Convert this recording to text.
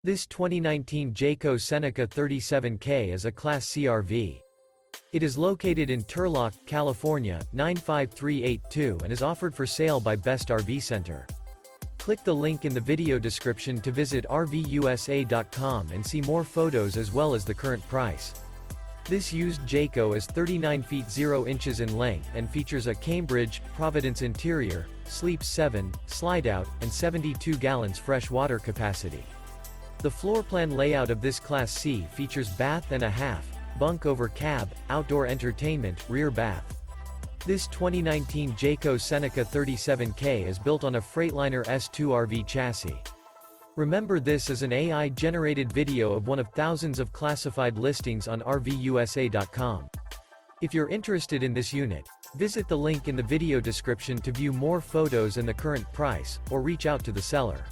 This 2019 Jayco Seneca 37K is a Class C RV. It is located in Turlock, California, 95382 and is offered for sale by Best RV Center. Click the link in the video description to visit RVUSA.com and see more photos as well as the current price. This used Jayco is 39 feet 0 inches in length and features a Cambridge, Providence interior, sleeps 7, Slideout, and 72 gallons fresh water capacity. The floor plan layout of this Class C features bath and a half, bunk over cab, outdoor entertainment, rear bath. This 2019 Jayco Seneca 37K is built on a Freightliner S2RV chassis. Remember, this is an AI-generated video of one of thousands of classified listings on RVUSA.com. If you're interested in this unit, visit the link in the video description to view more photos and the current price, or reach out to the seller.